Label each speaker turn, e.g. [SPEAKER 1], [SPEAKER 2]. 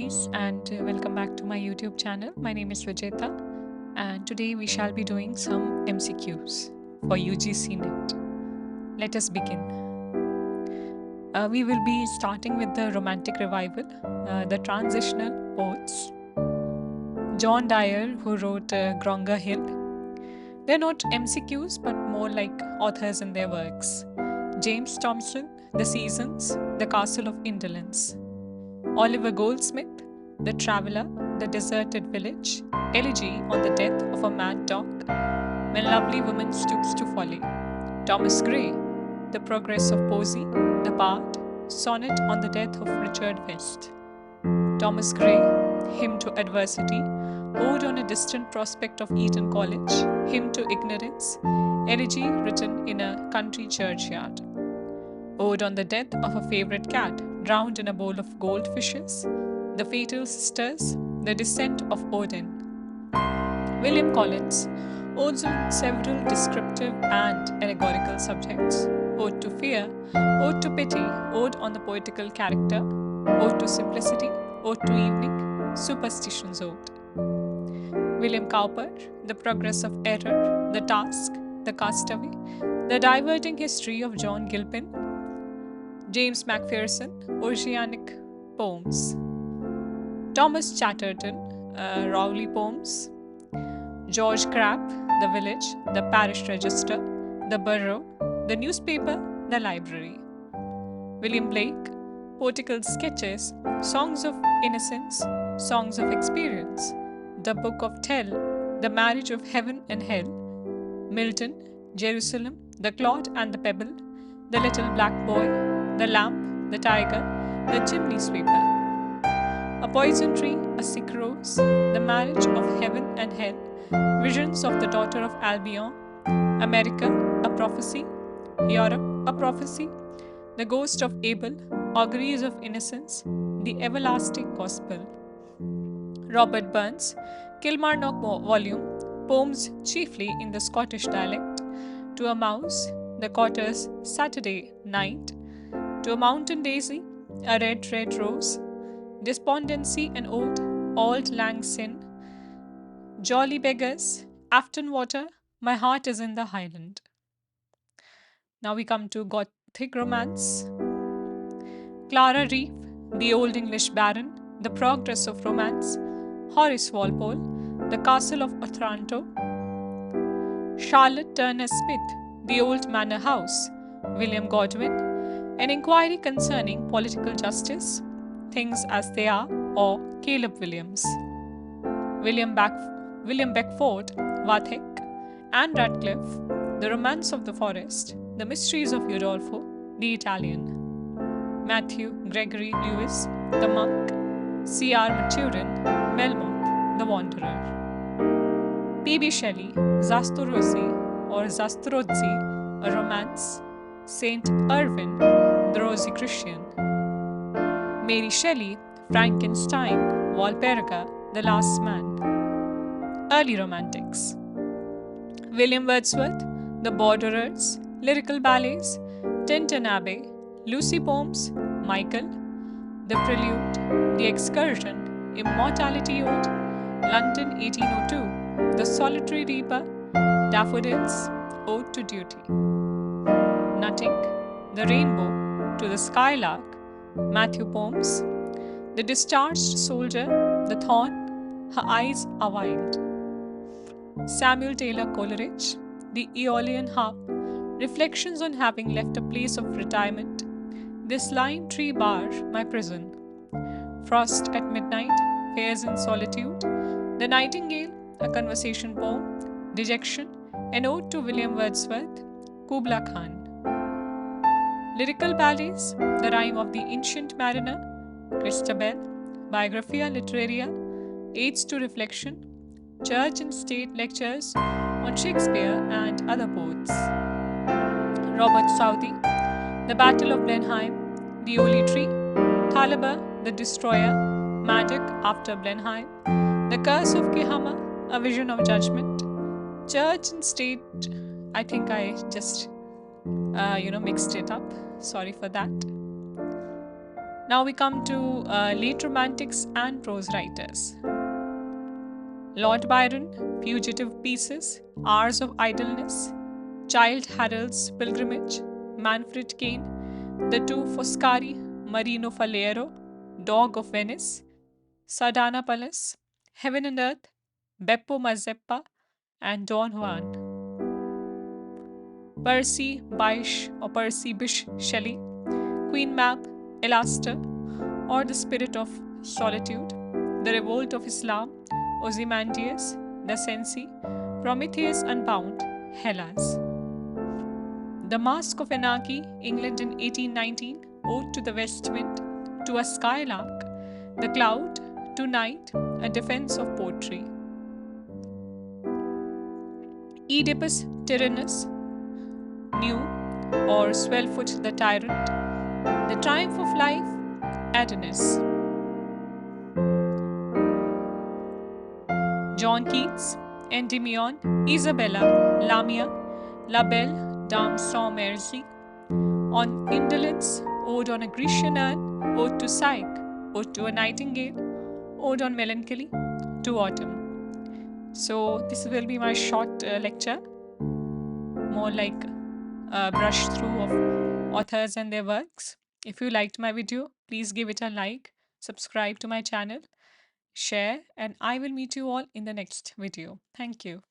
[SPEAKER 1] and welcome back to my YouTube channel. My name is Vijeta, and today we shall be doing some MCQs for UGC NET. Let us begin. We will be starting with the Romantic Revival, the transitional poets. John Dyer, who wrote Gronga Hill. They're not MCQs, but more like authors in their works. James Thompson, The Seasons, The Castle of Indolence. Oliver Goldsmith, The Traveller, The Deserted Village, Elegy on the Death of a Mad Dog, When Lovely Woman Stoops to Folly. Thomas Gray, The Progress of Poesy, The Bard, Sonnet on the Death of Richard West. Thomas Gray, Hymn to Adversity, Ode on a Distant Prospect of Eton College, Hymn to Ignorance, Elegy written in a country churchyard. Ode on the Death of a Favorite Cat, Drowned in a Bowl of Goldfishes, The Fatal Sisters, The Descent of Odin. William Collins, Odes on several descriptive and allegorical subjects. Ode to Fear, Ode to Pity, Ode on the Poetical Character, Ode to Simplicity, Ode to Evening, Superstitions Ode. William Cowper, The Progress of Error, The Task, The Castaway, The Diverting History of John Gilpin. James Macpherson, Oceanic Poems. Thomas Chatterton, Rowley Poems. George Crabbe, The Village, The Parish Register, The Borough, The Newspaper, The Library. William Blake, Poetical Sketches, Songs of Innocence, Songs of Experience, The Book of Tell, The Marriage of Heaven and Hell. Milton, Jerusalem, The Clod and the Pebble, The Little Black Boy, The Lamp, The Tiger, The Chimney Sweeper. A Poison Tree, A Sick Rose, The Marriage of Heaven and Hell, Visions of the Daughter of Albion, America, A Prophecy, Europe, A Prophecy, The Ghost of Abel, Auguries of Innocence, The Everlasting Gospel. Robert Burns, Kilmarnock Volume, Poems chiefly in the Scottish dialect, To a Mouse, The Cotter's Saturday Night, To a Mountain Daisy, A Red, Red Rose, Despondency and Ode, Auld Lang Syne, Jolly Beggars, Afton Water, My Heart is in the Highland. Now we come to Gothic Romance. Clara Reeve, The Old English Baron, The Progress of Romance, Horace Walpole, The Castle of Otranto. Charlotte Turner Smith, The Old Manor House, William Godwin, An Inquiry Concerning Political Justice, Things as They Are, or Caleb Williams. William Beckford, Vathek, Anne Radcliffe, The Romance of the Forest, The Mysteries of Udolpho, The Italian. Matthew Gregory Lewis, The Monk, C.R. Maturin, Melmoth, The Wanderer. P.B. Shelley, Zastrozzi or Zastrozzi, A Romance, Saint Irwin, The Rosicrucian. Mary Shelley, Frankenstein, Walpurga, The Last Man. Early Romantics. William Wordsworth, The Borderers, Lyrical Ballets, Tintin Abbey, Lucy Poems, Michael, The Prelude, The Excursion, Immortality Ode, London 1802, The Solitary Reaper, Daffodils, Ode to Duty. Nutting, The Rainbow, To the Skylark, Matthew Poems, The Discharged Soldier, The Thorn, Her Eyes Are Wild. Samuel Taylor Coleridge, The Aeolian Harp, Reflections on Having Left a Place of Retirement, This Lime Tree Bar, My Prison. Frost at Midnight, Fares in Solitude, The Nightingale, A Conversation Poem, Dejection, An Ode to William Wordsworth, Kubla Khan. Lyrical Ballets, The Rime of the Ancient Mariner, Christabel, Biographia Literaria, Aids to Reflection, Church and State Lectures on Shakespeare and Other Poets. Robert Southey, The Battle of Blenheim, The Holy Tree, Thalaba, The Destroyer, Madoc after Blenheim, The Curse of Kehama, A Vision of Judgment, Church and State. I think I just mixed it up. Sorry for that. Now we come to late romantics and prose writers. Lord Byron, Fugitive Pieces, Hours of Idleness, Childe Harold's Pilgrimage, Manfred Kane, The Two Foscari, Marino Faliero, Dog of Venice, Sardana Palace, Heaven and Earth, Beppo Mazeppa, and Don Juan. Percy Bysshe Shelley, Queen Mab, Elaster, or The Spirit of Solitude, The Revolt of Islam, Ozymandias, The Cenci, Prometheus Unbound, Hellas. The Mask of Anarchy, England in 1819, Ode to the West Wind, To a Skylark, The Cloud, To Night, A Defense of Poetry. Oedipus Tyrannus, New, or Swellfoot the Tyrant, The Triumph of Life, Adonis. John Keats, Endymion, Isabella, Lamia, La Belle Dame sans Merci, on Indolence, Ode on a Grecian Urn, Ode to Psyche, Ode to a Nightingale, Ode on Melancholy, to Autumn. So this will be my short lecture, more like a brush through of authors and their works. If you liked my video, please give it a like, subscribe to my channel, share, and I will meet you all in the next video. Thank you.